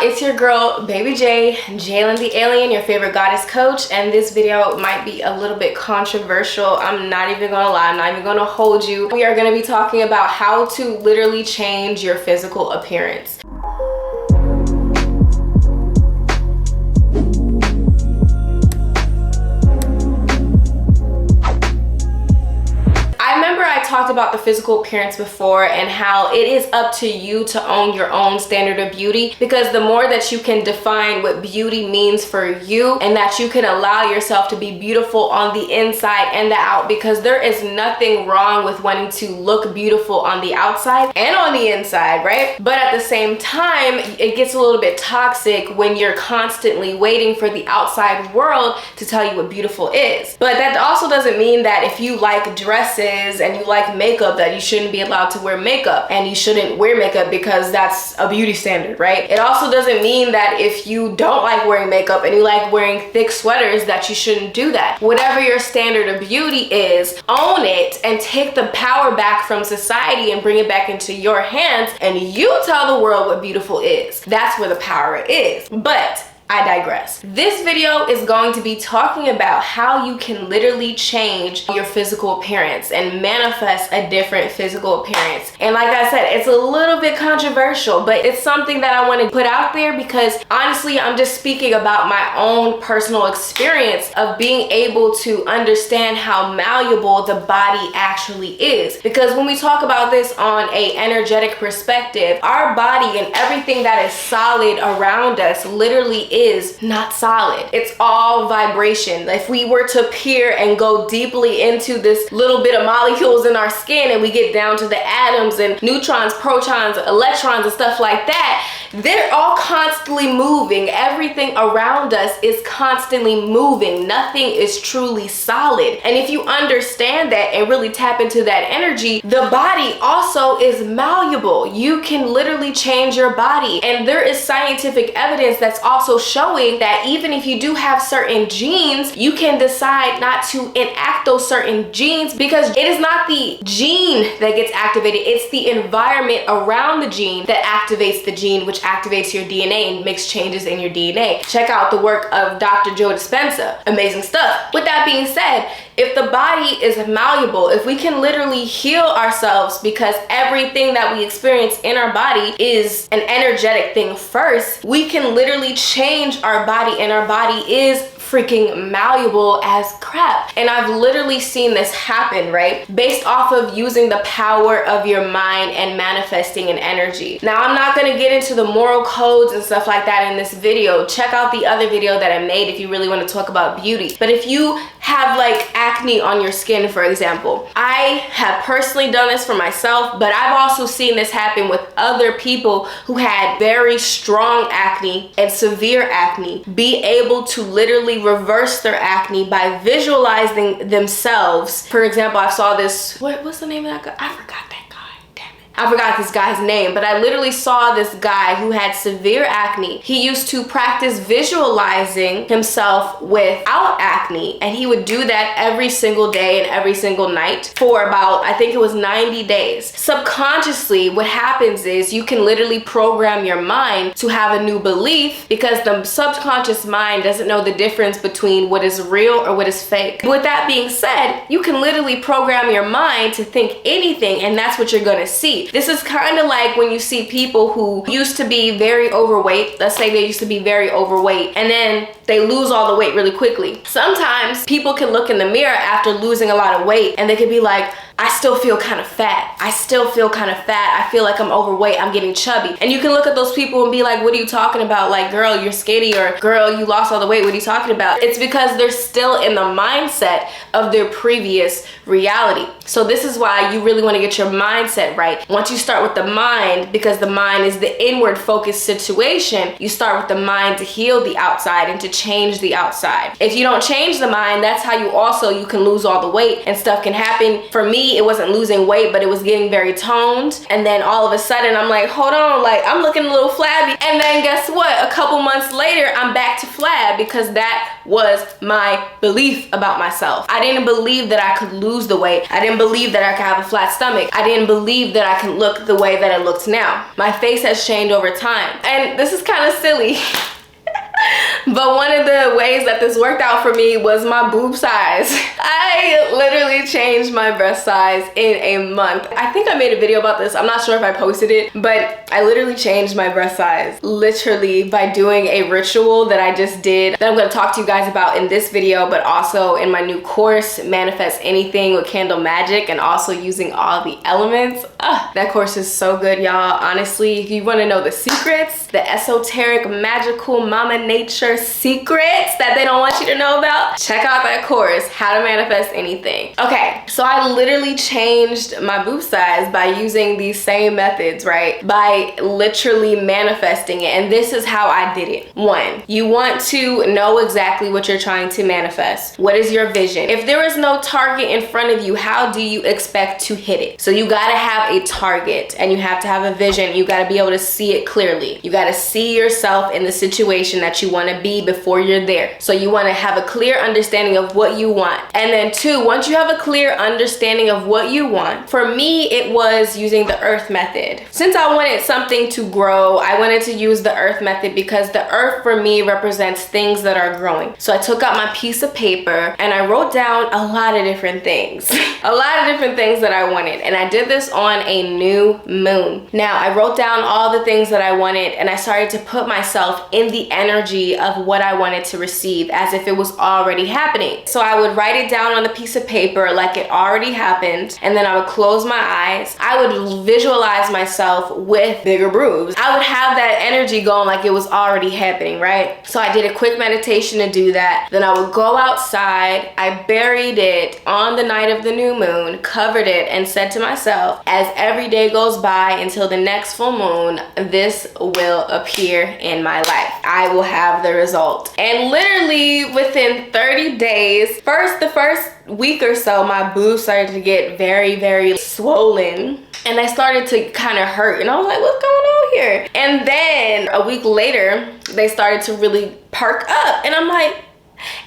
It's your girl, Baby J, Jalen the Alien, your favorite goddess coach, and this video might be a little bit controversial. I'm not even gonna lie, I'm not even gonna hold you. We are gonna be talking about how to literally change your physical appearance. Talked about the physical appearance before and how it is up to you to own your own standard of beauty, because the more that you can define what beauty means for you and that you can allow yourself to be beautiful on the inside and the out, because there is nothing wrong with wanting to look beautiful on the outside and on the inside, right? But at the same time, it gets a little bit toxic when you're constantly waiting for the outside world to tell you what beautiful is. But that also doesn't mean that if you like dresses and you like makeup that you shouldn't be allowed to wear makeup, and you shouldn't wear makeup because that's a beauty standard, right? It also doesn't mean that if you don't like wearing makeup and you like wearing thick sweaters that you shouldn't do that. Whatever your standard of beauty is, own it and take the power back from society and bring it back into your hands, and you tell the world what beautiful is. That's where the power is. But I digress. This video is going to be talking about how you can literally change your physical appearance and manifest a different physical appearance. And like I said, it's a little bit controversial, but it's something that I want to put out there because honestly, I'm just speaking about my own personal experience of being able to understand how malleable the body actually is. Because when we talk about this on an energetic perspective, our body and everything that is solid around us literally is not solid. It's all vibration. If we were to peer and go deeply into this little bit of molecules in our skin and we get down to the atoms and neutrons, protons, electrons and stuff like that, they're all constantly moving. Everything around us is constantly moving. Nothing is truly solid. And if you understand that and really tap into that energy, the body also is malleable. You can literally change your body. And there is scientific evidence that's also showing that even if you do have certain genes, you can decide not to enact those certain genes, because it is not the gene that gets activated, it's the environment around the gene that activates the gene, which activates your DNA and makes changes in your DNA. Check out the work of Dr. Joe Dispenza. Amazing stuff. With that being said, if the body is malleable, if we can literally heal ourselves, because everything that we experience in our body is an energetic thing first, we can literally change our body, and our body is freaking malleable as crap. And I've literally seen this happen, right? Based off of using the power of your mind and manifesting an energy. Now, I'm not gonna get into the moral codes and stuff like that in this video. Check out the other video that I made if you really want to talk about beauty. But if you have like acne on your skin, for example, I have personally done this for myself, but I've also seen this happen with other people who had very strong acne and severe acne be able to literally reverse their acne by visualizing themselves. For example, I saw this, what's the name of that guy? I forgot that guy. I forgot this guy's name, but I literally saw this guy who had severe acne. He used to practice visualizing himself without acne, and he would do that every single day and every single night for about, I think it was 90 days. Subconsciously, what happens is you can literally program your mind to have a new belief, because the subconscious mind doesn't know the difference between what is real or what is fake. With that being said, you can literally program your mind to think anything, and that's what you're gonna see. This is kind of like when you see people who used to be very overweight. Let's say they used to be very overweight and then they lose all the weight really quickly. Sometimes people can look in the mirror after losing a lot of weight and they could be like, I still feel kind of fat. I still feel kind of fat. I feel like I'm overweight. I'm getting chubby. And you can look at those people and be like, what are you talking about? Like, girl, you're skinny, or girl, you lost all the weight. What are you talking about? It's because they're still in the mindset of their previous reality. So this is why you really want to get your mindset right. Once you start with the mind, because the mind is the inward focused situation, you start with the mind to heal the outside and to change the outside. If you don't change the mind, that's how you can lose all the weight and stuff can happen. For me, me, it wasn't losing weight, but it was getting very toned. And then all of a sudden I'm like, hold on, like I'm looking a little flabby. And then guess what? A couple months later, I'm back to flab because that was my belief about myself. I didn't believe that I could lose the weight. I didn't believe that I could have a flat stomach. I didn't believe that I could look the way that it looks now. My face has changed over time. And this is kind of silly. But one of the ways that this worked out for me was my boob size. I literally changed my breast size in a month. I think I made a video about this. I'm not sure if I posted it, but I literally changed my breast size literally by doing a ritual that I just did that I'm going to talk to you guys about in this video, but also in my new course, Manifest Anything with Candle Magic, and also using all the elements. That course is so good, y'all. Honestly, if you want to know the secrets, the esoteric, magical, mama nature secrets that they don't want you to know about, check out that course, How to Manifest Anything. Okay, so I literally changed my boob size by using these same methods, right? By literally manifesting it. And this is how I did it. 1, you want to know exactly what you're trying to manifest. What is your vision? If there is no target in front of you, how do you expect to hit it? So you gotta have a target and you have to have a vision. You gotta be able to see it clearly. You gotta see yourself in the situation that you want to be before you're there. So you want to have a clear understanding of what you want. And then 2, once you have a clear understanding of what you want, for me it was using the earth method. Since I wanted something to grow, I wanted to use the earth method because the earth for me represents things that are growing. So I took out my piece of paper and I wrote down a lot of different things. A lot of different things that I wanted, and I did this on a new moon. Now I wrote down all the things that I wanted and I started to put myself in the energy of what I wanted to receive as if it was already happening. So I would write it down on a piece of paper like it already happened, and then I would close my eyes. I would visualize myself with bigger boobs. I would have that energy going like it was already happening, right? So I did a quick meditation to do that. Then I would go outside. I buried it on the night of the new moon, covered it, and said to myself, as every day goes by until the next full moon, this will appear in my life. I will have the result. And literally within 30 days, the first week or so, my boobs started to get very, very swollen. And I started to kind of hurt. And I was like, what's going on here? And then a week later, they started to really perk up. And I'm like,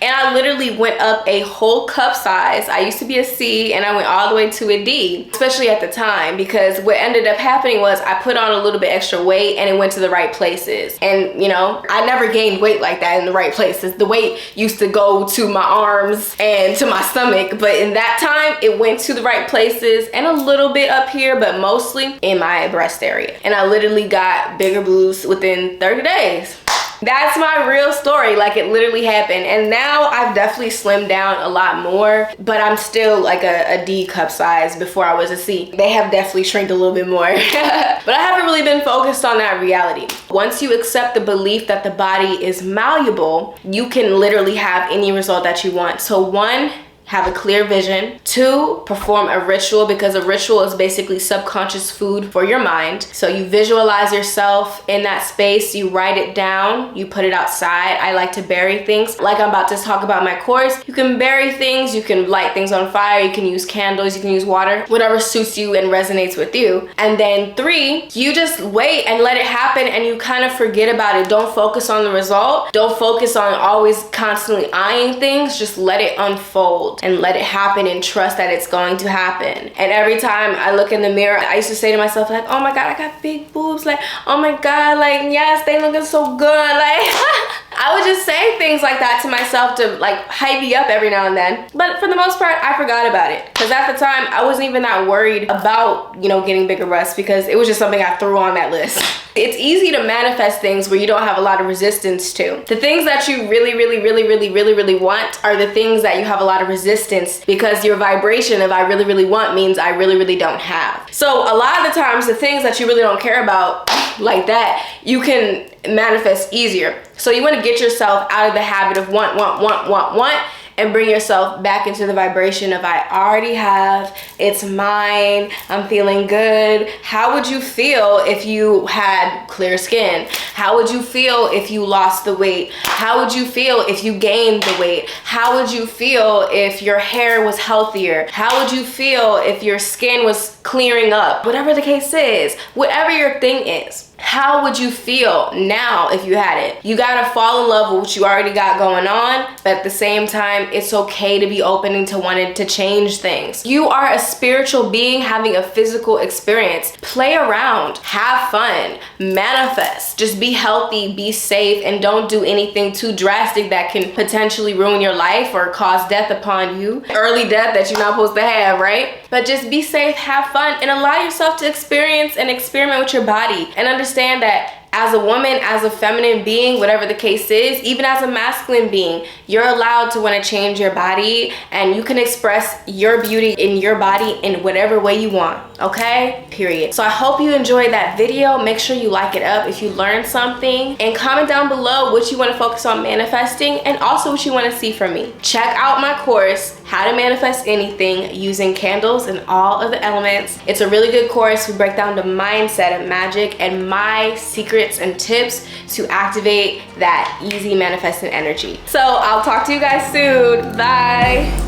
and I literally went up a whole cup size. I used to be a C and I went all the way to a D, especially at the time, because what ended up happening was I put on a little bit extra weight and it went to the right places. And you know, I never gained weight like that in the right places. The weight used to go to my arms and to my stomach, but in that time it went to the right places and a little bit up here, but mostly in my breast area. And I literally got bigger boobs within 30 days. That's my real story. Like, it literally happened. And now I've definitely slimmed down a lot more, but I'm still like a D cup size before I was a C. They have definitely shrinked a little bit more. But I haven't really been focused on that reality. Once you accept the belief that the body is malleable, you can literally have any result that you want. So 1, have a clear vision. 2, perform a ritual, because a ritual is basically subconscious food for your mind. So you visualize yourself in that space, you write it down, you put it outside. I like to bury things. Like I'm about to talk about in my course, you can bury things, you can light things on fire, you can use candles, you can use water, whatever suits you and resonates with you. And then 3, you just wait and let it happen, and you kind of forget about it. Don't focus on the result. Don't focus on always constantly eyeing things. Just let it unfold and let it happen and trust that it's going to happen. And every time I look in the mirror, I used to say to myself, like, oh my God, I got big boobs. Like, oh my God, like, yes, they looking so good. Like, I would just say things like that to myself to like hype me up every now and then. But for the most part, I forgot about it. Because at the time, I wasn't even that worried about, you know, getting bigger breasts, because it was just something I threw on that list. It's easy to manifest things where you don't have a lot of resistance to. The things that you really want are the things that you have a lot of resistance, because your vibration of I really want means I really don't have. So a lot of the times, the things that you really don't care about like that, you can manifest easier. So you want to get yourself out of the habit of want, and bring yourself back into the vibration of I already have, it's mine, I'm feeling good. How would you feel if you had clear skin? How would you feel if you lost the weight? How would you feel if you gained the weight? How would you feel if your hair was healthier? How would you feel if your skin was clearing up? Whatever the case is, whatever your thing is, how would you feel now if you had it? You gotta fall in love with what you already got going on, but at the same time, it's okay to be open to wanting to change things. You are a spiritual being having a physical experience. Play around, have fun, manifest. Just be healthy, be safe, and don't do anything too drastic that can potentially ruin your life or cause death upon you. Early death that you're not supposed to have, right? But just be safe, have fun, and allow yourself to experience and experiment with your body, and understand that as a woman, as a feminine being, whatever the case is, even as a masculine being, you're allowed to want to change your body, and you can express your beauty in your body in whatever way you want, okay? Period. So I hope you enjoyed that video. Make sure you like it up if you learned something, and comment down below what you want to focus on manifesting, and also what you want to see from me. Check out my course, How to Manifest Anything Using Candles and All of the Elements. It's a really good course. We break down the mindset of magic and my secrets and tips to activate that easy manifesting energy. So I'll talk to you guys soon. Bye.